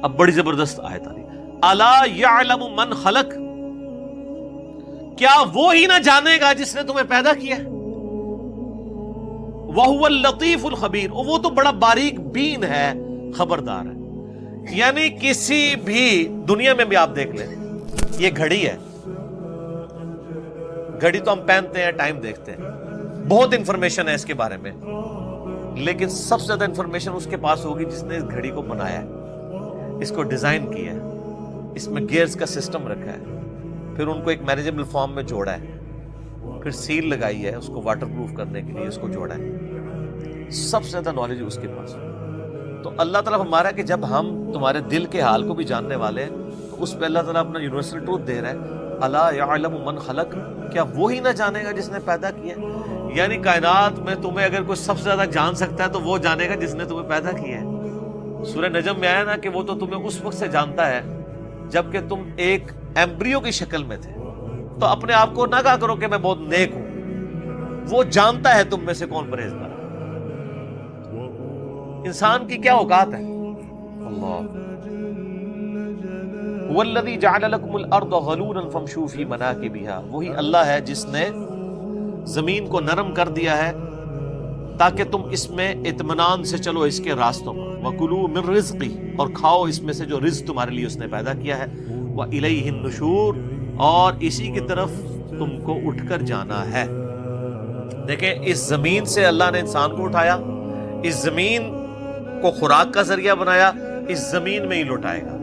اب بڑی زبردست آیت آ رہی ہے، الا یعلم من خلق، کیا وہ ہی نہ جانے گا جس نے تمہیں پیدا کیا ہے، وَهُوَ اللطیف الخبیر، وہ تو بڑا باریک بین ہے، خبردار ہے۔ یعنی کسی بھی دنیا میں بھی آپ دیکھ لیں، یہ گھڑی ہے، گھڑی تو ہم پہنتے ہیں، ٹائم دیکھتے ہیں، بہت انفارمیشن ہے اس کے بارے میں، لیکن سب سے زیادہ انفارمیشن اس کے پاس ہوگی جس نے اس گھڑی کو بنایا ہے، اس کو ڈیزائن کیا ہے، اس میں گیئرز کا سسٹم رکھا ہے، پھر ان کو ایک مینیجبل فارم میں جوڑا ہے، پھر سیل لگائی ہے اس کو واٹر پروف کرنے کے لیے، اس کو جوڑا ہے، سب سے زیادہ نالج اس کے پاس۔ تو اللہ تعالیٰ ہمارا کہ جب ہم تمہارے دل کے حال کو بھی جاننے والے ہیں تو اس پہ اللہ تعالیٰ اپنا یونیورسل ٹروتھ دے رہا ہے، الا یعلم من خلق، کیا وہی نہ جانے گا جس نے پیدا کیا ہے؟ یعنی کائنات میں تمہیں اگر کوئی سب سے زیادہ جان سکتا ہے تو وہ جانے گا جس نے تمہیں پیدا کیا ہے۔ سورہ نجم میں آیا نا کہ وہ تو تمہیں اس وقت سے جانتا ہے جبکہ تم ایک ایمبریو کی شکل میں تھے، تو اپنے آپ کو نہ کہا کرو کہ میں بہت نیک ہوں، وہ جانتا ہے تم میں سے کون پرہیزگار۔ انسان کی کیا اوقات ہے؟ اللہ والذی جعل لکم الارض ذلولا فامشوا فی مناکبہا، وہی اللہ ہے جس نے زمین کو نرم کر دیا ہے تاکہ تم اس میں اطمینان سے چلو اس کے راستوں پر، وکلوا من رزقہ، اور کھاؤ اس میں سے جو رزق تمہارے لیے اس نے پیدا کیا ہے، والیہ النشور، اور اسی کی طرف تم کو اٹھ کر جانا ہے۔ دیکھیں اس زمین سے اللہ نے انسان کو اٹھایا، اس زمین کو خوراک کا ذریعہ بنایا، اس زمین میں ہی لوٹائے گا،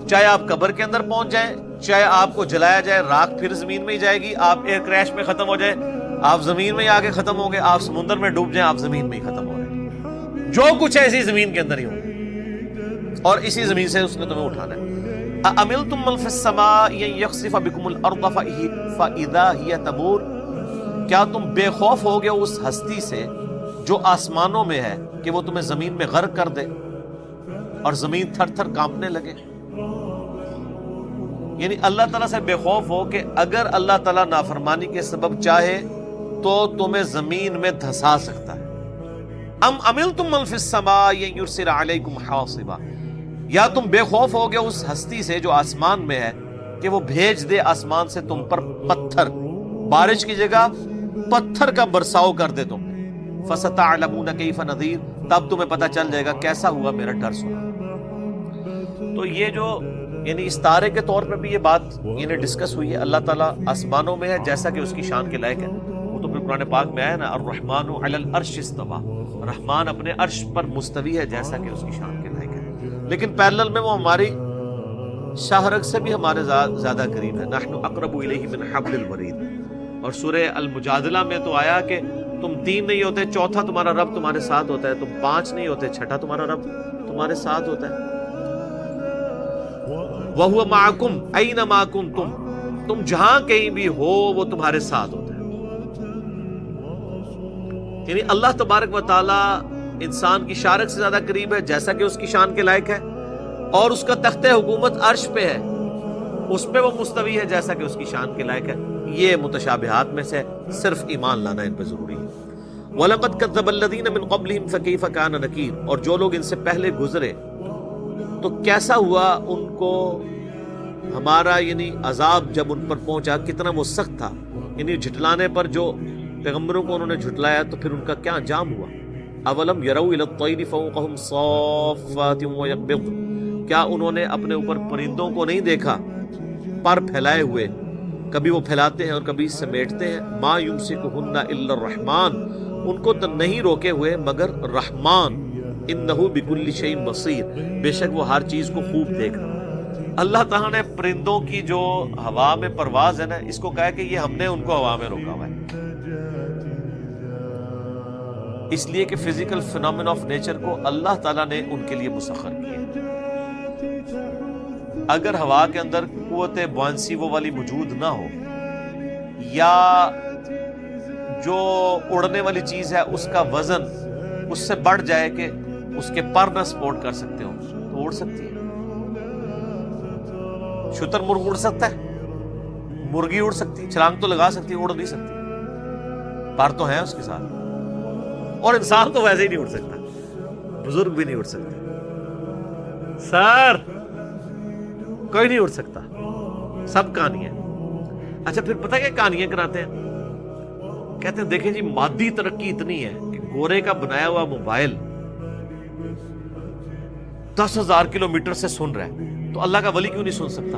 چاہے آپ قبر کے اندر پہنچ جائیں، چاہے آپ کو جلایا جائے، راکھ پھر زمین میں ہی جائے گی، آپ ایئر کریش میں ختم ہو جائے آپ زمین میں ہی آگے ختم ہوں گے، آپ سمندر میں ڈوب جائیں آپ زمین میں ہی ختم ہو رہے، جو کچھ ہے اسی زمین کے اندر ہی ہوگا، اور اسی زمین سے اس نے تمہیں اٹھانا ہے۔ أَأَمِنْتُم مَّن فِي السَّمَاءِ أَن يَخْسِفَ بِكُمُ الْأَرْضَ فَإِذَا هِيَ تَمُورُ، کیا تم بے خوف ہو گے اس ہستی سے جو آسمانوں میں ہے کہ وہ تمہیں زمین میں غرق کر دے اور زمین تھر تھر کانپنے لگے؟ یعنی اللہ تعالیٰ سے بے خوف ہو کہ اگر اللہ تعالیٰ نافرمانی کے سبب چاہے تو تمہیں زمین میں دھسا سکتا ہے۔ ام امنتم من فی السماء ان یرسل علیکم حاصبا، یا تم بے خوف ہو گے اس ہستی سے جو آسمان میں ہے کہ وہ بھیج دے آسمان سے تم پر پتھر، بارش کی جگہ پتھر کا برساؤ کر دے تم، فستعلمون کیف نذیر، تب تمہیں پتہ چل جائے گا کیسا ہوا میرا ڈر سنا۔ تو یہ جو یعنی اس تارے کے طور پہ بھی یہ بات یعنی ڈسکس ہوئی ہے، اللہ تعالیٰ آسمانوں میں ہے جیسا کہ اس کی شان کے لائق ہے، وہ تو پھر قرآن پاک میں آیا نا، الرحمن علی العرش استویٰ، رحمان اپنے عرش پر مستوی ہے جیسا کہ اس کی شان کے لائق ہے، لیکن پیرلل میں وہ ہماری شاہرگ سے بھی ہمارے زیادہ قریب ہے، نحن اقرب الیہ من حبل الورید۔ اور سورہ المجادلہ میں تو آیا کہ تم تین نہیں ہوتے، چوتھا تمہارا رب تمہارے ساتھ ہوتا ہے، تم پانچ نہیں ہوتے، چھٹا تمہارا رب تمہارے ساتھ ہوتا ہے۔ وَهُوَ مَعَكُمْ أَيْنَمَا كُنْتُمْ، تم جہاں کہیں بھی ہو وہ تمہارے ساتھ ہوتا ہے۔ یعنی اللہ تبارک و تعالی انسان کی شارک سے زیادہ قریب ہے جیسا کہ اس کی شان کے لائق ہے، اور اس کا تخت حکومت عرش پہ ہے، اس پہ وہ مستوی ہے جیسا کہ اس کی شان کے لائق ہے۔ یہ متشابہات میں سے صرف ایمان لانا ان پہ ضروری ہے۔ وَلَقَدْ كَذَّبَ الَّذِينَ مِن قَبْلِهِمْ فَكَيْفَ كَانَ نَكِيرٌ، اور جو لوگ ان سے پہلے گزرے تو کیسا ہوا ان کو ہمارا یعنی عذاب جب ان پر پہنچا کتنا وہ سخت تھا، یعنی جھٹلانے پر جو پیغمبروں کو انہوں نے جھٹلایا تو پھر ان کا کیا انجام ہوا۔ اولم یروا الی الطیر فوقہم صافات ویقبضن، کیا انہوں نے اپنے اوپر پرندوں کو نہیں دیکھا پر پھیلائے ہوئے، کبھی وہ پھیلاتے ہیں اور کبھی سمیٹتے ہیں، ما یمسکہن الا الرحمن، ان کو تو نہیں روکے ہوئے مگر رحمان، انہ بکل شیء بصیر، بے شک وہ ہر چیز کو خوب دیکھ رہا۔ اللہ تعالیٰ نے پرندوں کی جو ہوا میں پرواز ہے نا، اس کو کہا کہ یہ ہم نے ان کو ہوا میں روکا ہوا ہے، اس لیے کہ فزیکل فینومین آف نیچر کو اللہ تعالیٰ نے ان کے لیے مسخر کیا۔ اگر ہوا کے اندر قوت بوئنسی وہ والی موجود نہ ہو، یا جو اڑنے والی چیز ہے اس کا وزن اس سے بڑھ جائے کہ اس کے پر نہ سپورٹ کر سکتے ہو تو اڑ سکتی ہے۔ شتر مرغ اڑ سکتا ہے، مرغی اڑ سکتی، چھلانگ تو لگا سکتی، اڑ نہیں سکتی، پر تو ہیں اس کے ساتھ، اور انسان تو ویسے ہی نہیں اڑ سکتا، بزرگ بھی نہیں اڑ سکتے۔ سر کوئی نہیں اڑ سکتا، سب کہانی ہے۔ اچھا پھر پتہ کیا کہانیاں کراتے ہیں؟ کہتے ہیں دیکھیں جی مادی ترقی اتنی ہے کہ گورے کا بنایا ہوا موبائل 10,000 کلومیٹر سے سن رہا ہے، تو اللہ کا ولی کیوں نہیں سن سکتا؟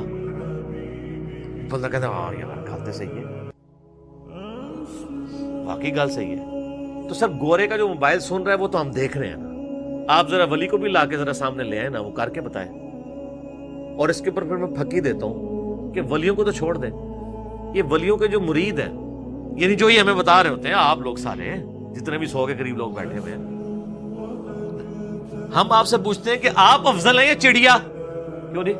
بندہ کہتا ہے ہاں یار گل تو صحیح ہے، واقعی گل صحیح ہے۔ تو سر گورے کا جو موبائل سن رہا ہے وہ تو ہم دیکھ رہے ہیں نا، آپ ذرا ولی کو بھی لا کے ذرا سامنے لے آئے نا، وہ کر کے بتائے۔ اور اس کے اوپر پھر میں پھکی دیتا ہوں کہ ولیوں کو تو چھوڑ دیں، یہ ولیوں کے جو مرید ہیں، یعنی جو یہ ہمیں بتا رہے ہوتے ہیں آپ لوگ سارے جتنے بھی 100 کے قریب لوگ بیٹھے ہوئے ہیں، ہم آپ سے پوچھتے ہیں کہ آپ افضل ہیں یا چڑیا؟ کیوں نہیں؟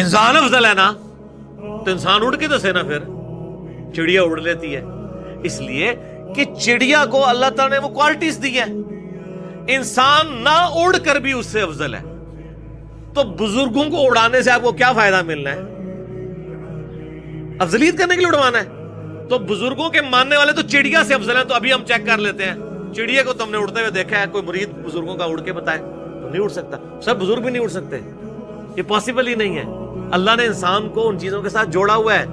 انسان افضل ہے نا، تو انسان اڑ کے دسے نا، پھر چڑیا اڑ لیتی ہے۔ اس لیے کہ چڑیا کو اللہ تعالیٰ نے وہ کوالٹیز دی ہیں، انسان نہ اڑ کر بھی اس سے افضل ہے۔ تو بزرگوں کو اڑانے سے آپ کو کیا فائدہ ملنا ہے؟ افضلیت کرنے کے لیے اڑوانا ہے؟ تو بزرگوں کے ماننے والے تو چڑیا سے افضل ہیں۔ تو ابھی ہم چیک کر لیتے ہیں، چڑیا کو تم نے اڑتے ہوئے دیکھا ہے؟ کوئی مرید بزرگوں کا اڑ کے بتائے تو نہیں اڑ سکتا، سب بزرگ بھی نہیں اڑ سکتے، یہ پاسبل ہی نہیں ہے۔ اللہ نے انسان کو ان چیزوں کے ساتھ جوڑا ہوا ہے۔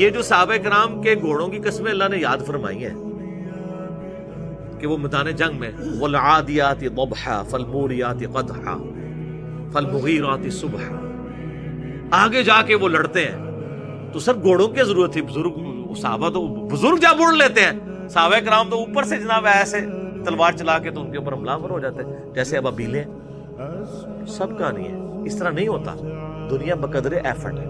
یہ جو صحابہ کرام کے گھوڑوں کی قسمیں اللہ نے یاد فرمائی ہیں کہ وہ میدان جنگ میں والعادیات ضبحا فالموریات قدحا فالمغیرات صبحا، آگے جا کے وہ لڑتے ہیں۔ تو سر گھوڑوں کی ضرورت تھی، بزرگ صحابہ تو بزرگ جب اڑ لیتے ہیں، صحابہ کرام تو اوپر سے جناب ایسے تلوار چلا کے تو ان کے اوپر حملہ آور ہو جاتے ہیں جیسے ابابیلیں۔ سب کہانی ہے، اس طرح نہیں ہوتا، دنیا بقدر ایفرٹ ہے۔